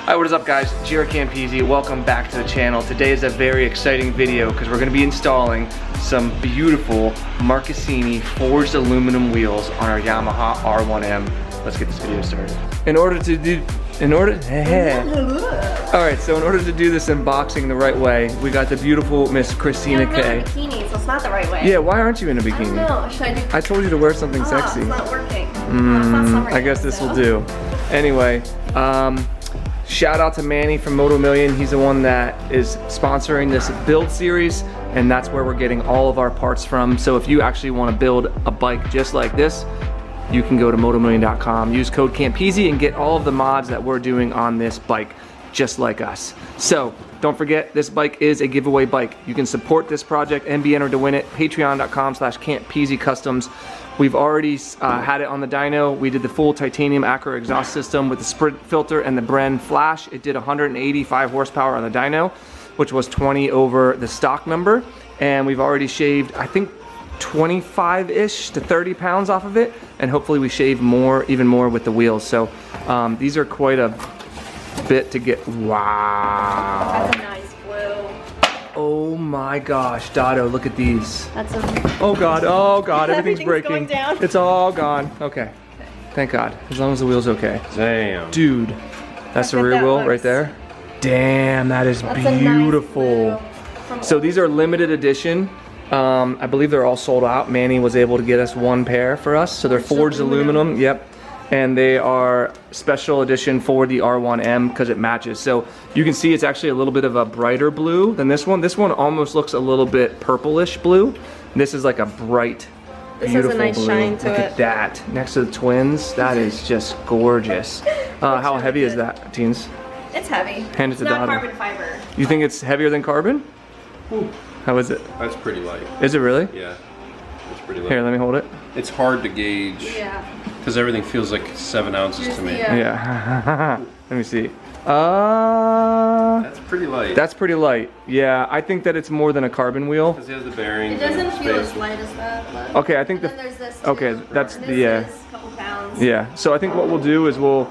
Alright, what is up guys? JaretCampisi, welcome back to the channel. Today is a very exciting video because we're going to be installing some beautiful Marcassini forged aluminum wheels on our Yamaha R1M. Let's get this video started. Alright, so in order to do this unboxing the right way, we got the beautiful Miss Christina K. I'm not in a bikini, so it's not the right way. Yeah, why aren't you in a bikini? I don't know. Should I do? I told you to wear something sexy. It's not working. It's not summer I guess yet, this so. will do. Anyway, shout out to Manny from Moto Million. He's the one that is sponsoring this build series, and that's where we're getting all of our parts from. So if you actually want to build a bike just like this, you can go to motomillion.com, use code Campisi, and get all of the mods that we're doing on this bike, just like us. So don't forget, this bike is a giveaway bike. You can support this project and be entered to win it. Patreon.com/Campisi Customs. We've already had it on the dyno. We did the full titanium Acura exhaust system with the Sprint filter and the Bren flash. It did 185 horsepower on the dyno, which was 20 over the stock number. And we've already shaved, I think, 25-ish to 30 pounds off of it. And hopefully we shave more, even more with the wheels. So these are quite a bit to get. Wow. That's a nice blue. Oh my gosh, Dotto, look at these. That's a. Oh god, everything's breaking. Going down. It's all gone. Okay. Thank God. As long as the wheel's okay. Damn. Dude, that's the rear wheel right there. Damn, that is beautiful. Nice So these are limited edition. I believe they're all sold out. Manny was able to get us one pair for us. So they're forged aluminum. Yep. And they are special edition for the R1M because it matches. So you can see it's actually a little bit of a brighter blue than this one. This one almost looks a little bit purplish blue. This is like a bright, beautiful has a nice blue. shine to Look it. at that. Next to the twins, that is just gorgeous. How really heavy good. is that, teens? It's heavy. Hand it to It's not Dotto. carbon fiber. You think it's heavier than carbon? Ooh, How is it? that's pretty light. Is it really? Yeah, it's pretty light. Here, let me hold it. It's hard to gauge Yeah. because everything feels like 7 ounces Here's to me. the, Yeah. Let me see. That's pretty light. That's pretty light. Yeah, I think that it's more than a carbon wheel. Because it has the bearings. It doesn't and feel space. as light as that. But Okay, I think and then there's this too. okay, that's And the this is a couple pounds. yeah. So I think what we'll do is we'll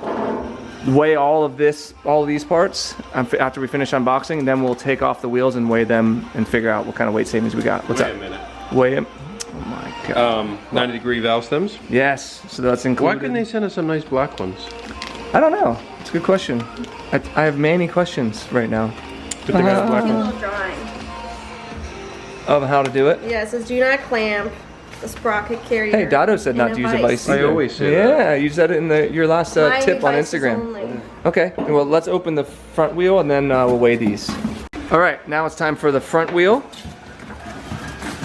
weigh all of these parts after we finish unboxing, and then we'll take off the wheels and weigh them and figure out what kind of weight savings we got. What's Wait that? a minute. Weigh it. Oh my god. 90-degree valve stems. Yes. So that's included. Why couldn't they send us some nice black ones? I don't know. It's a good question. I have many questions right now. But they got black A ones. little drawing. Of how to do it. Yeah, it says do not clamp the sprocket carrier. Hey, Dotto said not to use a vice I either. always say Yeah, you said it in your last My tip on vices Instagram. only. Okay, well let's open the front wheel and then we'll weigh these. All right, now it's time for the front wheel.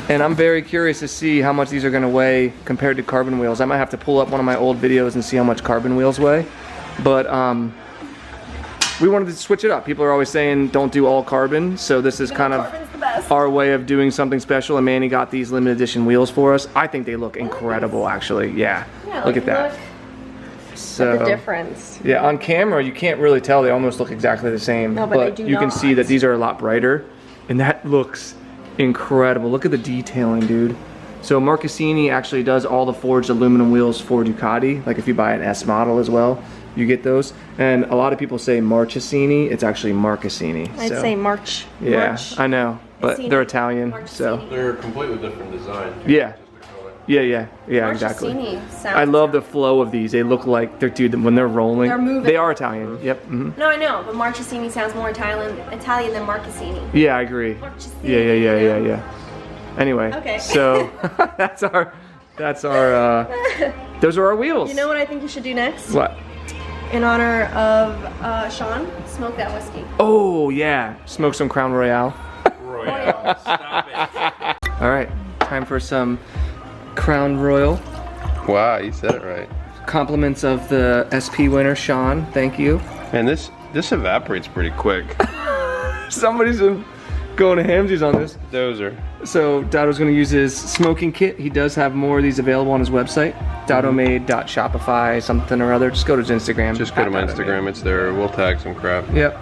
And I'm very curious to see how much these are gonna weigh compared to carbon wheels. I might have to pull up one of my old videos and see how much carbon wheels weigh. But we wanted to switch it up. People are always saying don't do all carbon, so this is kind of Carbon's the best. our way of doing something special, and Manny got these limited edition wheels for us. I think they look incredible, actually. Yeah, Yeah, look at that. Look So at the difference. yeah, on camera you can't really tell. They almost look exactly the same. No, but they do you can see not. that these are a lot brighter, and that looks incredible. Look at the detailing, dude. So Marcassini actually does all the forged aluminum wheels for Ducati. Like if you buy an S model as well, you get those. And a lot of people say Marcassini. It's actually Marcassini. I'd so. say March. Yeah, March. I know, but Marcassini. they're Italian, so Marcassini. They're a completely different design. yeah, Just the color. yeah, exactly. Marcassini sounds. I love the flow of these. They look like dude, when they're rolling. They're moving. They are Italian. Yep. Mhm. No, I know, but Marcassini sounds more Italian than Marcassini. Yeah, I agree. Marcassini, Yeah. Anyway, Okay. so that's our those are our wheels. You know what I think you should do next? What? In honor of Sean, smoke that whiskey. Oh yeah, smoke some Crown Royale. Royale. Stop it. All right, time for some Crown Royal. Wow, you said it right. Compliments of the SP winner, Sean. Thank you. And this evaporates pretty quick. Somebody's been going to hamsies on this. Dozer. So Dotto's gonna use his smoking kit. He does have more of these available on his website, dottomade.shopify something or other. Just go to his Instagram. Just go to my @dottomade. Instagram. It's there. We'll tag some crap. Yep.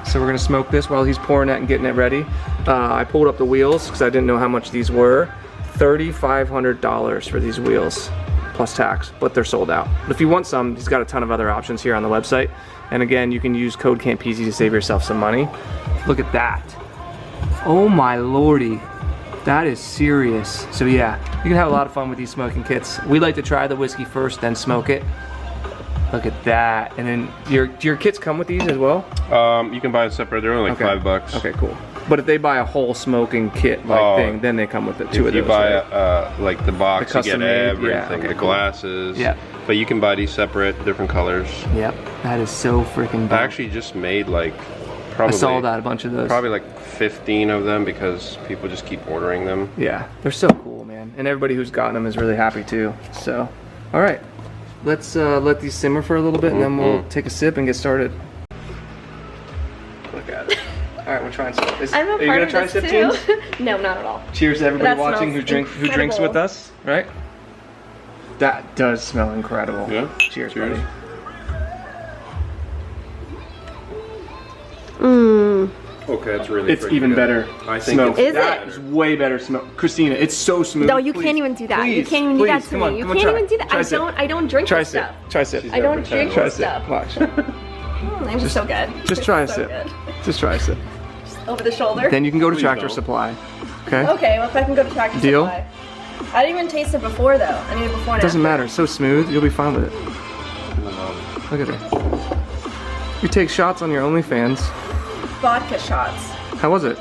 So we're gonna smoke this while he's pouring that and getting it ready. I pulled up the wheels because I didn't know how much these were. $3,500 for these wheels. plus tax, but they're sold out. But if you want some, he's got a ton of other options here on the website. And again, you can use code Campisi to save yourself some money. Look at that. Oh my lordy. That is serious. So yeah, you can have a lot of fun with these smoking kits. We like to try the whiskey first, then smoke it. Look at that. And then your kits come with these as well? You can buy it separate. They're only like $5. Okay, cool. But if they buy a whole smoking kit thing, then they come with it. Two of those. If you buy like the box, you get everything, the glasses. Yeah. But you can buy these separate, different colors. Yep. That is so freaking dope. I actually just made like probably. I saw that, a bunch of those. Probably like 15 of them because people just keep ordering them. Yeah, they're so cool, man. And everybody who's gotten them is really happy too. So, all right. Let's let these simmer for a little bit and then we'll take a sip and get started. Look at it. All right, we're trying some. I'm a Are you part gonna of try this sip too. too? No, not at all. Cheers to everybody That watching who smells drinks incredible. with us, right? That does smell incredible. Yeah. Cheers, buddy. Mmm. Okay, it's really. It's even better. I think smoke. Is that it? is way better smoke. Christina, it's so smooth. No, you Please. can't even do that. You Please. can't even do that Please. to Come me. on, You come on, can't try. even do that. Try sip. I don't drink Try this sip. stuff. Try sip. I don't drink Try this sip. stuff. Watch. I'm so good. Just try a So sip. good. Just try a sip. Over the shoulder. Then you can go to Please Tractor don't. Supply. Okay? Okay, well if I can go to Tractor Deal? Supply. I didn't even taste it before though. I need it before and Doesn't after. matter. It's so smooth. You'll be fine with it. Look at her. You take shots on your OnlyFans. Vodka shots. How was it?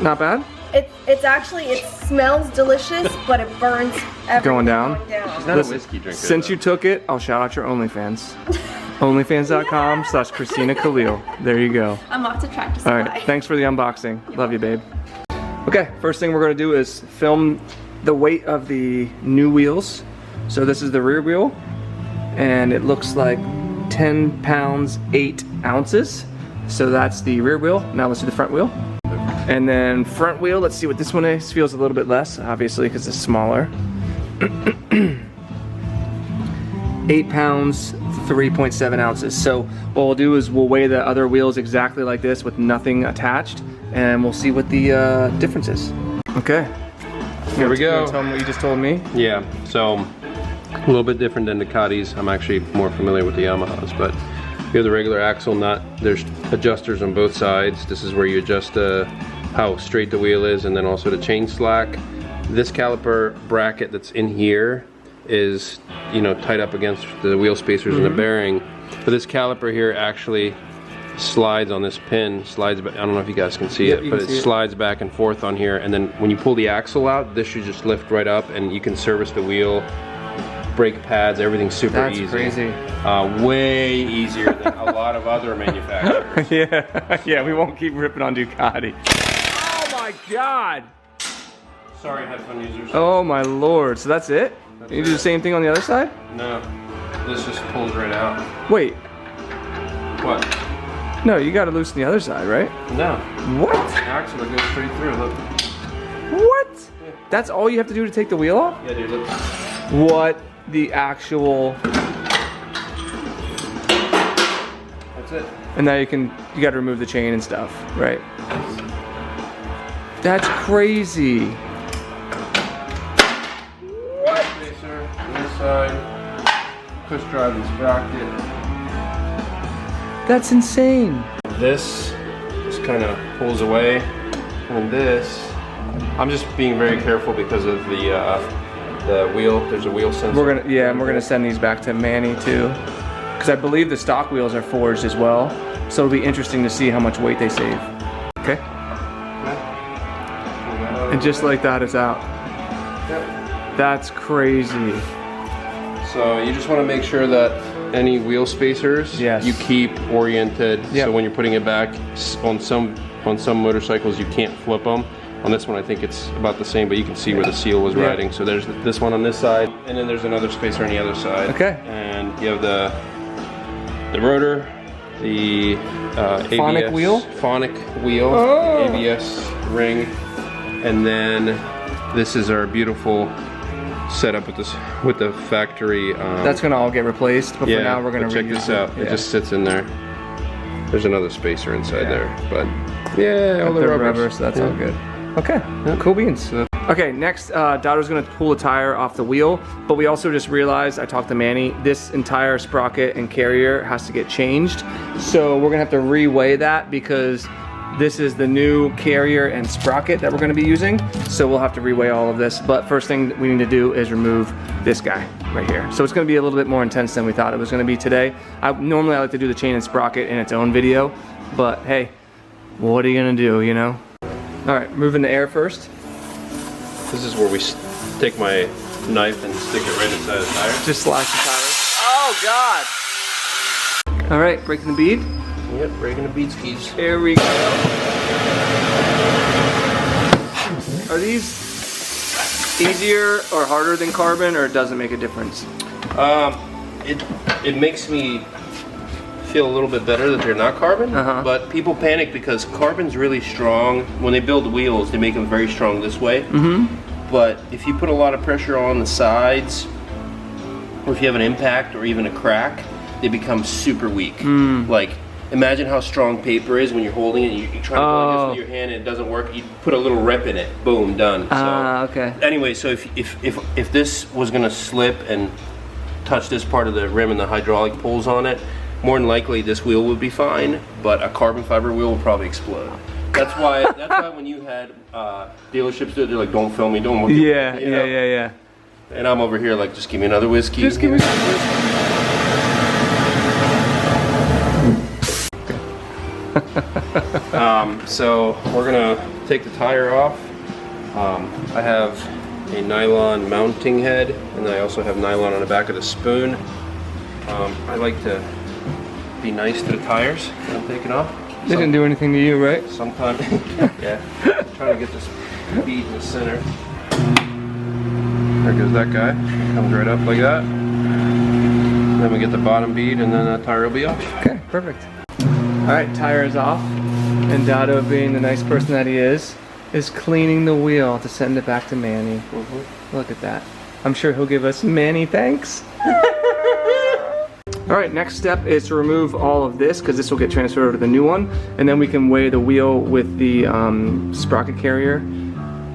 Not bad? It's actually, it smells delicious, but it burns everything Going down? Not Listen, a whiskey drinker. since you took it, I'll shout out your OnlyFans. OnlyFans.com/Christina Khalil. There you go. I'm off to Tractor All Supply. right, thanks for the unboxing. Love you, babe. Okay, first thing we're gonna do is film the weight of the new wheels. So this is the rear wheel, and it looks like 10 pounds, 8 ounces. So that's the rear wheel. Now let's do the front wheel. And then front wheel, let's see what this one is. Feels a little bit less, obviously, because it's smaller. 8 pounds, 3.7 ounces. So what we'll do is we'll weigh the other wheels exactly like this with nothing attached, and we'll see what the difference is. Okay. Here we You wanna go. tell them what you just told me? Yeah, so a little bit different than Ducatis. I'm actually more familiar with the Yamahas, but you have the regular axle nut. There's adjusters on both sides. This is where you adjust how straight the wheel is and then also the chain slack. This caliper bracket that's in here is, you know, tied up against the wheel spacers and the bearing. But this caliper here actually slides on this pin, slides back. I don't know if you guys can see Yep, it, you but can it see it. slides back and forth on here. And then when you pull the axle out, this should just lift right up and you can service the wheel, brake pads, everything's super That's easy. crazy. Way easier than a lot of other manufacturers. Yeah, we won't keep ripping on Ducati. Oh my God! Sorry, headphone users. Oh my Lord, so that's it? You do the same thing on the other side? No, this just pulls right out. Wait, What? no, you gotta loosen the other side, right? No, What? axle that goes straight through. Look. What? That's all you have to do to take the wheel off? Yeah, dude. Look. What the actual... That's it. And now you gotta remove the chain and stuff, right? That's crazy. What? Spacer, this side. Push drive and sprocket. That's insane. This just kind of pulls away, and this. I'm just being very careful because of the wheel. There's a wheel sensor. We're gonna send these back to Manny too, because I believe the stock wheels are forged as well. So it'll be interesting to see how much weight they save. Okay. And just like that, it's out. That's crazy. So you just want to make sure that any wheel spacers Yes. you keep oriented. Yep. So when you're putting it back, on some motorcycles you can't flip them. On this one I think it's about the same, but you can see where the seal was Yeah. riding. So there's this one on this side, and then there's another spacer on the other side. Okay. And you have the rotor, the Phonic ABS, wheel? phonic wheel, Oh. ABS ring, and then this is our beautiful setup with the factory. That's gonna all get replaced, but yeah, for now we're gonna but check reuse this it. out. Yeah. It just sits in there. There's another spacer inside Yeah. there, but yeah, all Got the the rubbers. rubber, so that's Yeah. all good. Okay, cool beans. So Okay, next, Dado's gonna pull the tire off the wheel, but we also just realized, I talked to Manny, this entire sprocket and carrier has to get changed. So we're gonna have to re-weigh that because this is the new carrier and sprocket that we're gonna be using. So we'll have to re-weigh all of this. But first thing that we need to do is remove this guy right here. So it's gonna be a little bit more intense than we thought it was gonna be today. Normally I like to do the chain and sprocket in its own video, but hey, what are you gonna do, you know? All right, moving the air first. This is where we take my knife and stick it right inside the tire. Just slash the tire. Oh God! All right, breaking the bead. Yep, breaking the bead skis. Here we go. Are these easier or harder than carbon, or it doesn't make a difference? It makes me feel a little bit better that they're not carbon, but people panic because carbon's really strong. When they build wheels, they make them very strong this way. But if you put a lot of pressure on the sides, or if you have an impact or even a crack, they become super weak. Like, imagine how strong paper is when you're holding it. You're trying to hold this with your hand and it doesn't work. You put a little rip in it, boom, done. Okay. Anyway, so if this was gonna slip and touch this part of the rim and the hydraulic pulls on it, more than likely this wheel would be fine, but a carbon fiber wheel will probably explode. That's why when you had dealerships do it, they're like, don't film me, don't. Yeah, you know? yeah. And I'm over here like, just give me another whiskey. Just give me some whiskey. So we're gonna take the tire off. I have a nylon mounting head, and I also have nylon on the back of the spoon. I like to be nice to the tires when I'm taking off. They didn't do anything to you, right? Sometimes, yeah. Trying to get this bead in the center. There goes that guy. Comes right up like that. Then we get the bottom bead, and then that tire will be off. Okay, perfect. All right, tire is off, and Dado, being the nice person that he is cleaning the wheel to send it back to Manny. Look at that. I'm sure he'll give us many thanks. All right, next step is to remove all of this because this will get transferred over to the new one, and then we can weigh the wheel with the sprocket carrier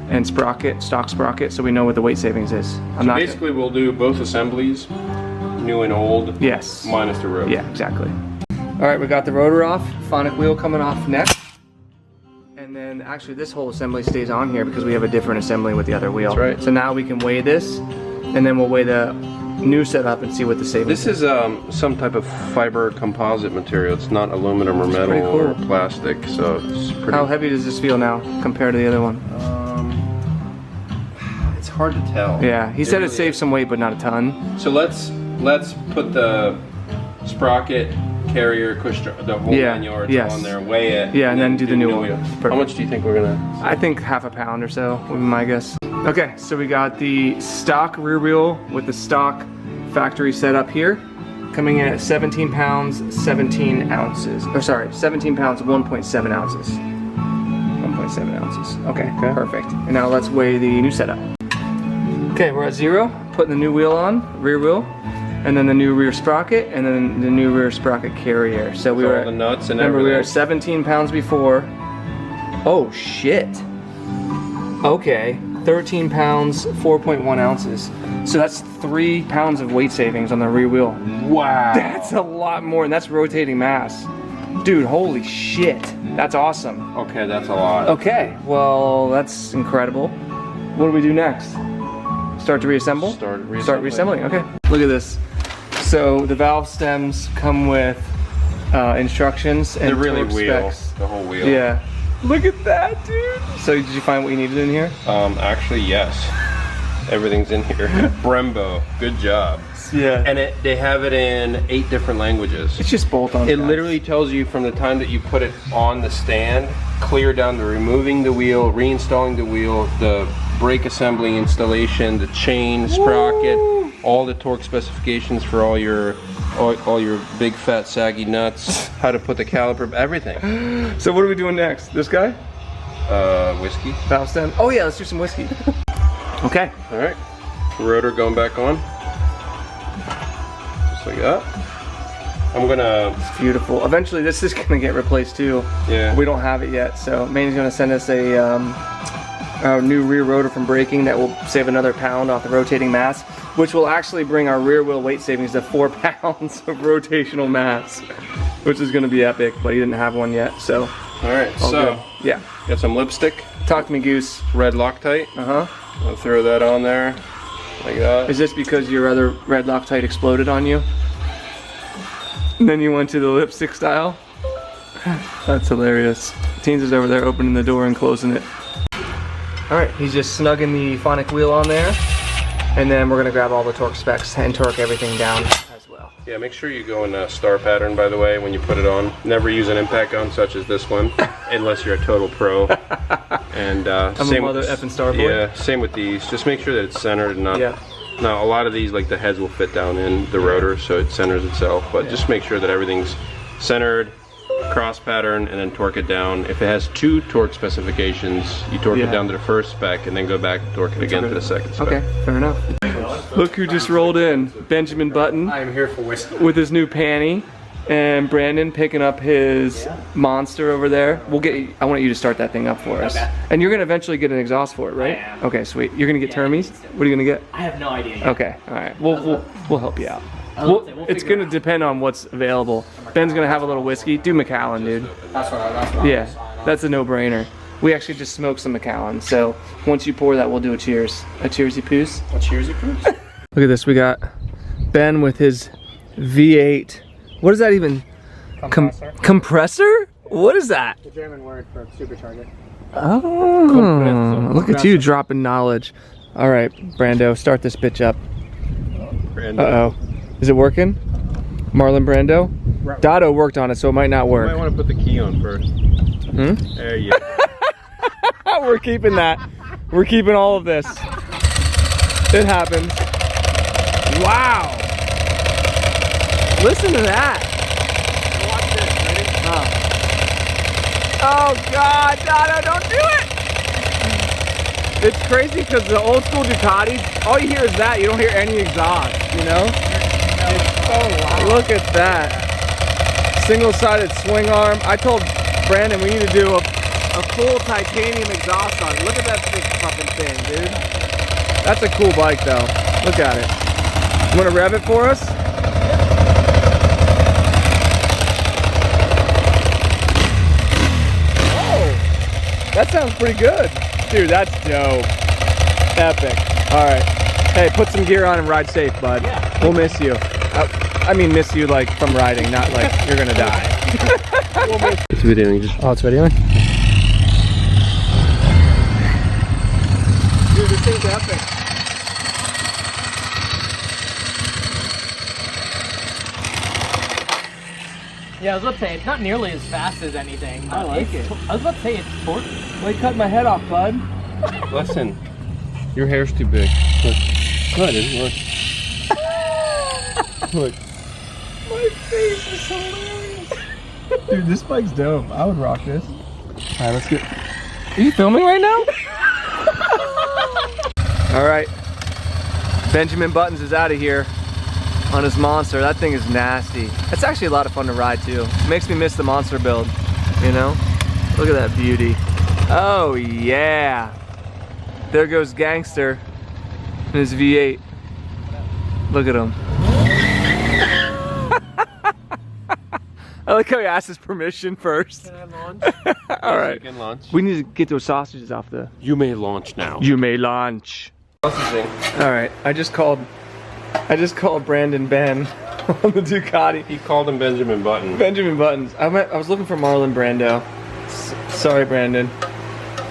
and sprocket, stock sprocket, so we know what the weight savings is. Basically, we'll do both assemblies, new and old. Yes. Minus the rotor. Yeah, exactly. All right, we got the rotor off, phonic wheel coming off next. And then actually this whole assembly stays on here because we have a different assembly with the other wheel. That's right. So now we can weigh this, and then we'll weigh the new setup and see what the savings is. This is some type of fiber composite material. It's not aluminum or metal or plastic, so it's pretty... How heavy does this feel now compared to the other one? It's hard to tell. Yeah, he said it saves some weight, but not a ton. So let's put the sprocket, carrier, the whole 9 yards on there, weigh it. Yeah, and then do the new one. How much do you think we're gonna? I think half a pound or so would be my guess. Okay, so we got the stock rear wheel with the stock factory setup here, coming in at 17 pounds, 17 ounces. Or sorry, 17 pounds, 1.7 ounces. 1.7 ounces. Okay, perfect. And now let's weigh the new setup. Okay, we're at 0, putting the new wheel on, rear wheel, and then the new rear sprocket, and then the new rear sprocket carrier. So we were all the nuts and remember everything. We were at 17 pounds before. Oh shit. Okay, 13 pounds, 4.1 ounces. So that's 3 pounds of weight savings on the rear wheel. Wow. That's a lot more, and that's rotating mass. Dude, holy shit. That's awesome. Okay, that's a lot. Okay, well, that's incredible. What do we do next? Start to reassemble? Start reassembling. Okay. Look at this. So the valve stems come with instructions and they're really torque specs. The whole wheel. Yeah. Look at that, dude. So did you find what you needed in here? Actually, yes. Everything's in here. Brembo, good job. Yeah. And they have it in 8 different languages. It's just bolt-on. It literally tells you from the time that you put it on the stand, clear down to removing the wheel, reinstalling the wheel, the brake assembly installation, the chain, sprocket, all the torque specifications for all your big fat saggy nuts, how to put the caliper, everything. So what are we doing next? This guy? Whiskey. Valve stem. Oh yeah, let's do some whiskey. Okay. All right. Rotor going back on. Just like that. I'm gonna... It's beautiful. Eventually this is gonna get replaced too. Yeah. We don't have it yet, so Manny's gonna send us a our new rear rotor from braking that will save another pound off the rotating mass, which will actually bring our rear wheel weight savings to 4 pounds of rotational mass, which is going to be epic, but he didn't have one yet, so. All right, All so good. Yeah. got some lipstick, Talk to me, Goose. red Loctite. I'll throw that on there like that. Is this because your other red Loctite exploded on you? And then you went to the lipstick style? That's hilarious. Teens is over there opening the door and closing it. All right, he's just snugging the phonic wheel on there. And then we're gonna grab all the torque specs and torque everything down as well. Yeah, make sure you go in a star pattern, by the way, when you put it on. Never use an impact gun such as this one, unless you're a total pro. And I'm same a mother effing star boy. Yeah, same with these. Just make sure that it's centered and not. Yeah. Now, a lot of these, like the heads will fit down in the rotor, so it centers itself. But just make sure that everything's centered, cross pattern, and then torque it down. If it has 2 torque specifications, you torque it down to the first spec, and then go back and torque it again to the second spec. Okay, fair enough. Look who just rolled in. Benjamin Button. I am here for whiskey. With his new panty. And Brandon picking up his monster over there. I want you to start that thing up for us. Okay. And you're gonna eventually get an exhaust for it, right? I am. Okay, sweet. You're gonna get Termes? What are you gonna get? I have no idea yet. Okay, all right. We'll help you out. We'll It's figure gonna it out. depend on what's available. Ben's gonna have a little whiskey. Do Macallan, dude. That's what Yeah, that's a no-brainer. We actually just smoked some Macallan, so once you pour that, we'll do a cheers. A cheersy poos. What cheers you proves? Look at this. We got Ben with his V8. What is that even? Compressor? What is that? The German word for supercharger. Oh, look at you dropping knowledge. All right, Brando, start this bitch up. Brando. Uh-oh. Is it working? Marlon Brando? Dotto worked on it, so it might not You work. might want to put the key on first. Hmm? There you go. We're keeping that. We're keeping all of this. It happened. Wow. Listen to that. Oh God, Dotto, don't do it! It's crazy because the old school Ducatis, all you hear is that. You don't hear any exhaust, you know? It's so loud. Look at that. Single-sided swing arm. I told Brandon we need to do a full titanium exhaust on it. Look at that big fucking thing, dude. That's a cool bike though. Look at it. You wanna rev it for us? That sounds pretty good. Dude, that's dope. Epic. All right. Hey, put some gear on and ride safe, bud. Yeah. We'll miss you. I mean miss you like from riding, not like you're gonna die. It's videoing. Just Oh, it's videoing? Dude, this thing's epic. Yeah, I was about to say, it's not nearly as fast as anything. I like it. I was about to say, it's torque. Why you cut my head off, bud? listen. Your hair's too big. Look. No, it isn't. Look. Look. My face is hilarious. Dude, this bike's dope. I would rock this. All right, let's get... Are you filming right now? All right. Benjamin Buttons is out of here on his monster. That thing is nasty. It's actually a lot of fun to ride too. It makes me miss the monster build, you know? Look at that beauty. Oh yeah. There goes Gangster in his V8. Look at him. I like how he asked his permission first. Can I launch? All right. You can launch. We need to get those sausages off the... You may launch now. You may launch. Processing. All right, I just called Brandon Ben on the Ducati. He called him Benjamin Button. Benjamin Buttons. I was looking for Marlon Brando. Sorry, Brandon.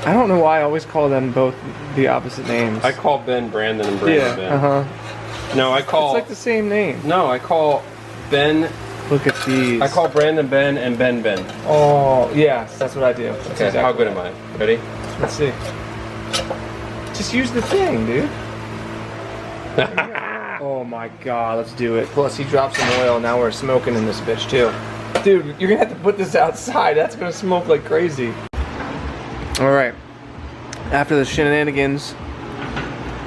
I don't know why I always call them both the opposite names. I call Ben Brandon and Brandon Ben. Uh-huh. No, I call... It's like the same name. No, I call Ben... Look at these. I call Brandon Ben and Ben Ben. Oh, yes, that's what I do. That's Okay, exactly how good am I? Ready? Let's see. Just use the thing, dude. Oh my God, let's do it. Plus he dropped some oil, now we're smoking in this bitch too. Dude, you're gonna have to put this outside. That's gonna smoke like crazy. All right, after the shenanigans,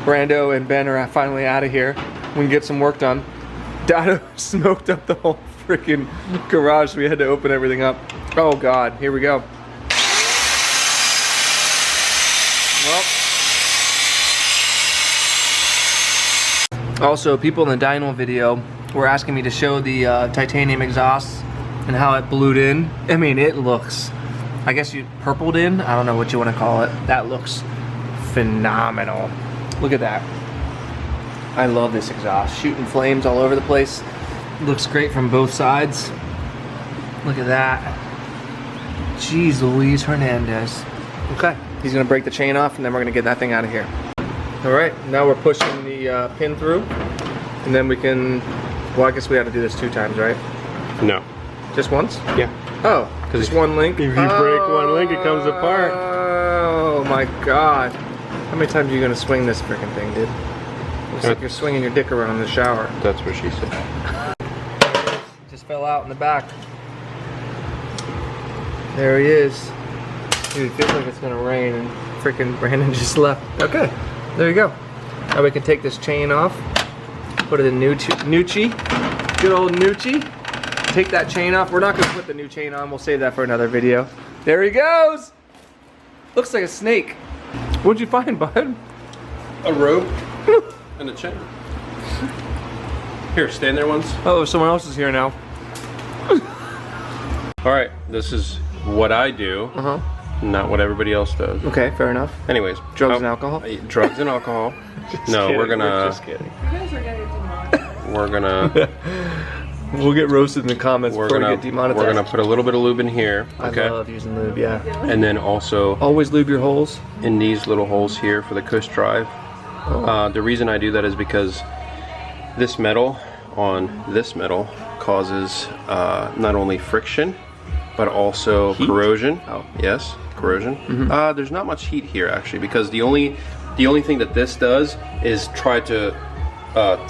Brando and Ben are finally out of here. We can get some work done. Dotto smoked up the whole freaking garage, so we had to open everything up. Oh God, here we go. Well, Also, people in the dyno video were asking me to show the titanium exhaust and how it blued in. I mean, it looks, I guess you purpled in? I don't know what you want to call it. That looks phenomenal. Look at that. I love this exhaust. Shooting flames all over the place. Looks great from both sides. Look at that. Jeez Louise Hernandez. Okay, he's gonna break the chain off and then we're gonna get that thing out of here. All right, now we're pushing the pin through and then we can, well, I guess we have to do this 2 times, right? No. Just once? Yeah. Oh, just one link? If you break one link, it comes apart. Oh my God. How many times are you gonna swing this freaking thing, dude? Looks like you're swinging your dick around in the shower. That's what she said. Just fell out in the back. There he is. Dude, it feels like it's gonna rain and freaking Brandon just left. Okay, there you go. Now we can take this chain off, put it in Nucci. Good old Nucci. Take that chain off. We're not gonna put the new chain on. We'll save that for another video. There he goes. Looks like a snake. What'd you find, bud? A rope and a chain. Here, stand there once. Oh, someone else is here now. All right, this is what I do, not what everybody else does. Okay, fair enough. Anyways, Drugs and alcohol? Drugs and alcohol. No, kidding, we're gonna. just kidding. We're gonna. We'll get roasted in the comments We're before we gonna. get demonetized. We're gonna put a little bit of lube in here. Okay. I love using lube, yeah. And then also Always lube your holes. in these little holes here for the cush drive. The reason I do that is because this metal on this metal causes not only friction but also corrosion. Oh, yes, corrosion. There's not much heat here actually because the only thing that this does is try to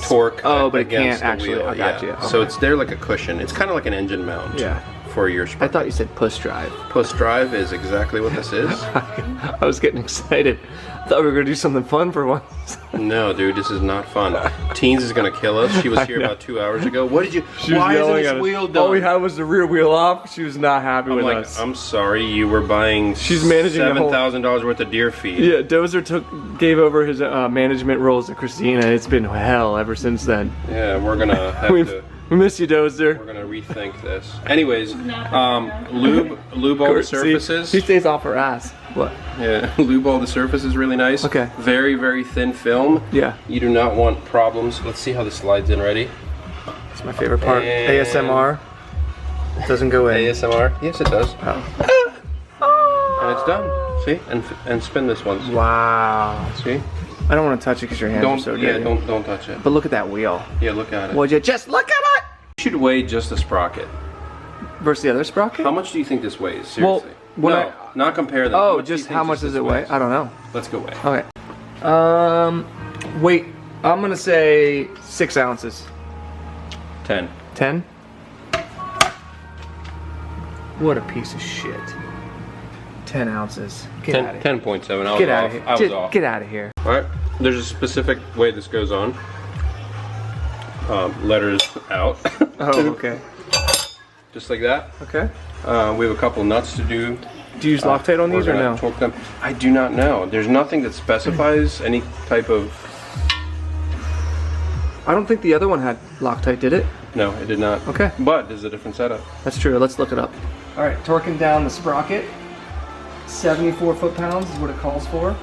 torque but it against can't the actually. wheel. I got you. So Okay. it's there like a cushion. It's kind of like an engine mount. Yeah. For your I sprocket. thought you said push drive. Push drive is exactly what this is. I was getting excited. I thought we were gonna do something fun for once. No, dude, this is not fun. Teens is gonna kill us. She was here about 2 hours ago. What did you? Why isn't this wheel done? All we had was the rear wheel off. She was not happy I'm with like, us. I'm sorry, you were buying. She's managing the whole- $7,000 worth of deer feed. Yeah, Dozer gave over his management roles to Christina. It's been hell ever since then. Yeah, we're gonna have to. We miss you, Dozer. We're gonna rethink this. Anyways, lube all the surfaces. She stays off her ass. What? Yeah, lube all the surfaces really nice. Okay. Very, very thin film. Yeah. You do not want problems. Let's see how this slides in. Ready? It's my favorite part. And- ASMR. It doesn't go in. ASMR. Yes, it does. Oh. And it's done. See? And spin this once. Wow. See? I don't want to touch it because your hands are so dirty. Don't touch it. But look at that wheel. Yeah, look at it. Would you just look at it? You should weigh just the sprocket. Versus the other sprocket? How much do you think this weighs? Seriously. when no, not compare them. Oh, much do you just think how much this does it weigh? weighs? I don't know. Let's go weigh. Okay. Wait. I'm gonna say 6 ounces. 10. 10? What a piece of shit. 10 ounces. Get out of here. 10.7. Get out of here. I was off. Get out of here. All right. There's a specific way this goes on. Letters out. Oh, okay. Just like that. Okay. We have a couple nuts to do. Do you use Loctite on these We're or gonna no? torque them. I do not know. There's nothing that specifies any type of. I don't think the other one had Loctite, did it? No, it did not. Okay. But there's a different setup. That's true. Let's look it up. All right, torquing down the sprocket. 74 foot-pounds is what it calls for.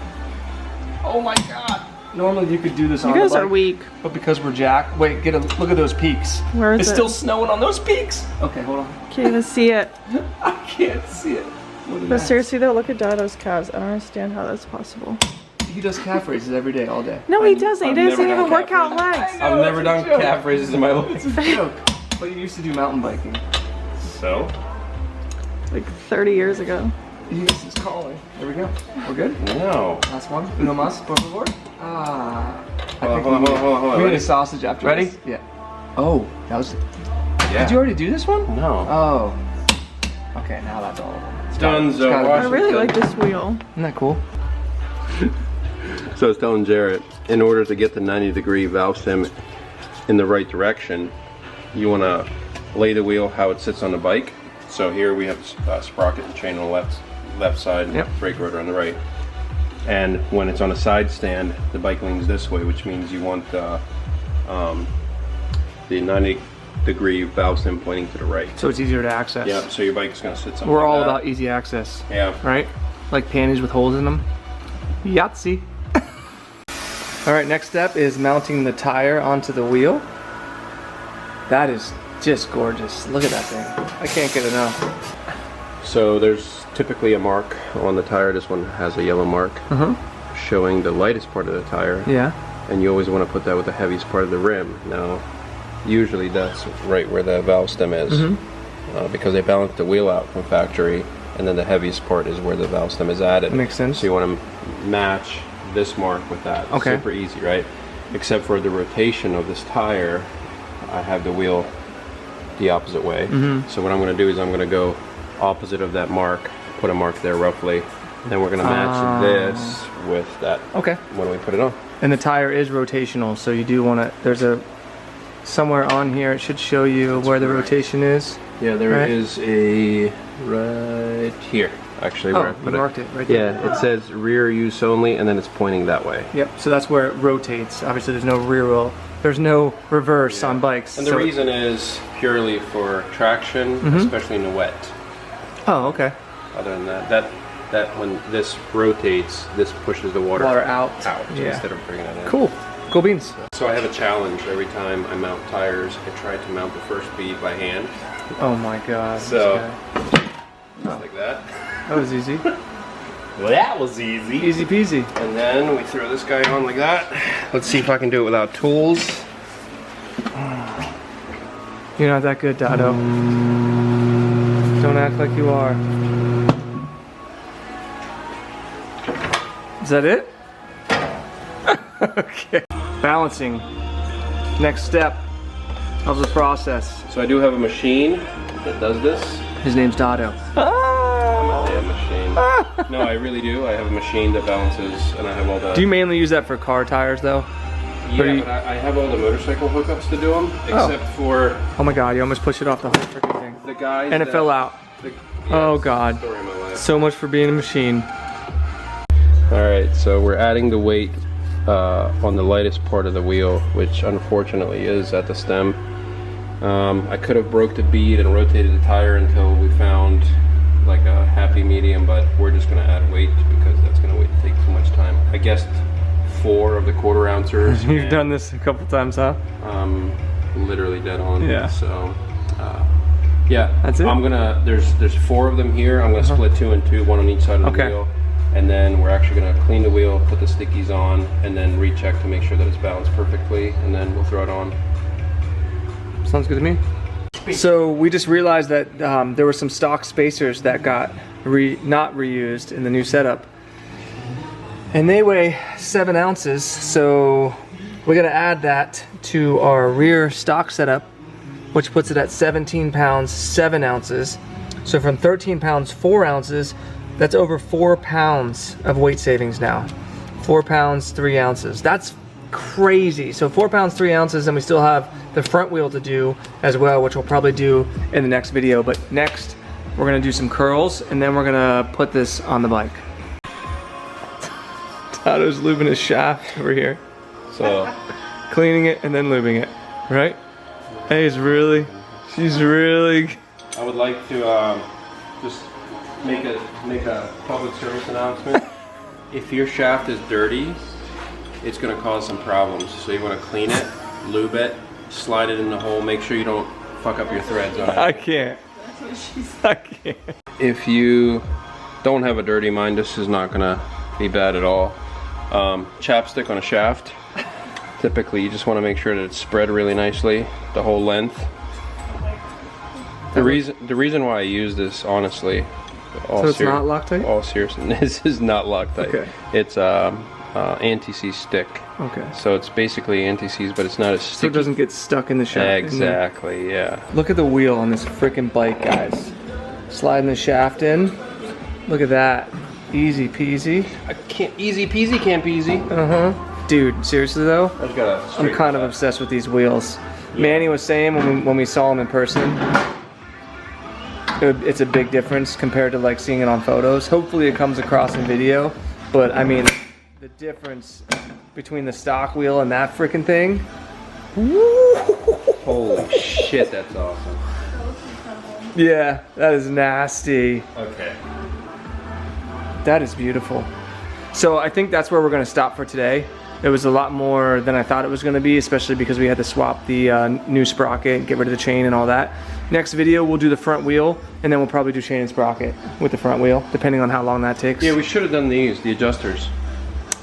Oh my God. Normally you could do this on You the guys are bike, weak. but because we're jacked, wait, look at those peaks. Where is it's it? still snowing on those peaks. Okay, hold on. Can't even see it. I can't see it. Look at But that. seriously though, look at Dado's calves. I don't understand how that's possible. He does calf raises every day, all day. No, he doesn't. He I've doesn't never even done work calf out legs. I've never done calf raises in my life. It's a joke. But you used to do mountain biking. So? Like 30 years ago. Yes, it's calling. There we go. We're good? No. Last one. Uno más, por favor. Ah. I think Hold on. we need Ready? a sausage after Ready? this. Yeah. Oh, that was... Yeah. Did you already do this one? No. Oh. Okay, now that's all of them. It's Dunzo, gotta be- I really like this wheel. Isn't that cool? So I was telling Jarrett, in order to get the 90-degree valve stem in the right direction, you want to lay the wheel how it sits on the bike. So here we have a sprocket and chain on the left side, Yep. brake rotor on the right. And when it's on a side stand, the bike leans this way, which means you want the 90-degree valve stem pointing to the right. So it's easier to access. Yeah, so your bike is going to sit something We're all like that. about easy access. Yeah. Right? Like panties with holes in them. Yahtzee. All right, next step is mounting the tire onto the wheel. That is just gorgeous. Look at that thing. I can't get enough. So there's typically a mark on the tire. This one has a yellow mark showing the lightest part of the tire. Yeah. And you always want to put that with the heaviest part of the rim. Now, usually that's right where the valve stem is, because they balance the wheel out from factory, and then the heaviest part is where the valve stem is added. Makes sense. So you want to match this mark with that. It's Okay. super easy, right? Except for the rotation of this tire, I have the wheel the opposite way. So what I'm going to do is I'm going to go opposite of that mark, put a mark there roughly, and then we're going to match this with that. Okay. When we put it on. And the tire is rotational, so you do want to, there's a, somewhere on here, it should show you where the rotation is. Yeah, there Right. is a right here, actually. Where I Oh, put you it. marked it right there. Yeah, it says rear use only, and then it's pointing that way. Yep, so that's where it rotates. Obviously there's no rear wheel, there's no reverse on bikes. And the so- reason is purely for traction, especially in the wet. Oh, okay. Other than that when this rotates, this pushes the water Out. Yeah. instead of bringing it in. Cool. Cool beans. So I have a challenge every time I mount tires. I try to mount the first bead by hand, Oh my god. this So- guy. just like that. That was easy. Well, that was easy. Easy peasy. And then we throw this guy on like that. Let's see if I can do it without tools. You're not that good, Dado. Don't act like you are. Is that it? Okay. Balancing. Next step of the process. So I do have a machine that does this. His name's Dado. I'm a damn machine. No, I really do. I have a machine that balances, and I have all the... Do you mainly use that for car tires though? Yeah, but I have all the motorcycle hookups to do them, except for Oh my god, you almost pushed it off the whole freaking thing. the guys And it that- fell out. Oh, it's the God. story of my life. So much for being a machine. Alright, so we're adding the weight on the lightest part of the wheel, which unfortunately is at the stem. I could have broke the bead and rotated the tire until we found like a happy medium, but we're just going to add weight because that's going to take too much time. I guessed 4 of the quarter ouncers. You've done this a couple times, huh? Literally dead on. Yeah. So yeah, That's it? I'm gonna there's 4 of them here. I'm gonna split 2 and 2, one on each side of the Okay. wheel, and then we're actually gonna clean the wheel, put the stickies on, and then recheck to make sure that it's balanced perfectly, and then we'll throw it on. Sounds good to me. So we just realized that there were some stock spacers that got not reused in the new setup. And they weigh 7 ounces, so we're gonna add that to our rear stock setup, which puts it at 17 pounds, 7 ounces. So from 13 pounds, 4 ounces, that's over 4 pounds of weight savings now. 4 pounds, 3 ounces. That's crazy. So 4 pounds, 3 ounces, and we still have the front wheel to do as well, which we'll probably do in the next video. But next, we're gonna do some curls, and then we're gonna put this on the bike. Tado's lubing his shaft over here. So Cleaning it and then lubing it, right? Hey, she's really. I would like to just make a public service announcement. If your shaft is dirty, it's going to cause some problems. So you want to clean it, lube it, slide it in the hole. Make sure you don't fuck up your threads on it. I can't. I can't. If you don't have a dirty mind, this is not going to be bad at all. Chapstick on a shaft. Typically, you just want to make sure that it's spread really nicely, the whole length. The reason why I use this, honestly, So it's not Loctite? all seriousness, this is not Loctite. Okay. It's anti-seize stick. Okay. So it's basically anti-seize, but it's not as So it sticky. doesn't get stuck in the shaft. Exactly, yeah. Look at the wheel on this freaking bike, guys. Sliding the shaft in. Look at that. Easy peasy. I can't, easy peasy, Campisi. Uh-huh. Dude, seriously though, I just gotta I'm straighten kind of that. obsessed with these wheels. Manny was saying when we saw him in person, it's a big difference compared to like seeing it on photos. Hopefully it comes across in video, but I mean, the difference between the stock wheel and that freaking thing, Holy shit, that's awesome. Yeah, that is nasty. Okay. That is beautiful. So I think that's where we're gonna stop for today. It was a lot more than I thought it was gonna be, especially because we had to swap the new sprocket, get rid of the chain and all that. Next video, we'll do the front wheel, and then we'll probably do chain and sprocket with the front wheel, depending on how long that takes. Yeah, we should have done these, the adjusters.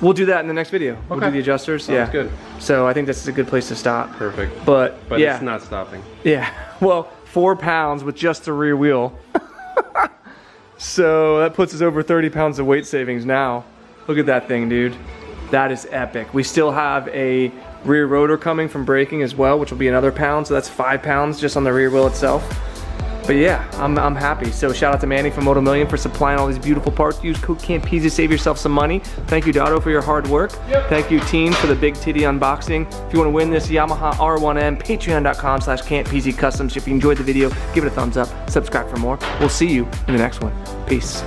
We'll do that in the next video. We'll do Okay. the adjusters. Sounds Yeah. good. So I think this is a good place to stop. Perfect. But yeah, it's not stopping. yeah. Well, 4 pounds with just the rear wheel. So that puts us over 30 pounds of weight savings now. Look at that thing, dude. That is epic. We still have a rear rotor coming from braking as well, which will be another pound. So that's 5 pounds just on the rear wheel itself. But yeah, I'm happy. So shout out to Manny from Moto Million for supplying all these beautiful parts. Use code Campisi to save yourself some money. Thank you, Dotto, for your hard work. Yep. Thank you, Teen, for the big titty unboxing. If you want to win this Yamaha R1M, patreon.com/Campisi Customs. If you enjoyed the video, give it a thumbs up, subscribe for more. We'll see you in the next one. Peace.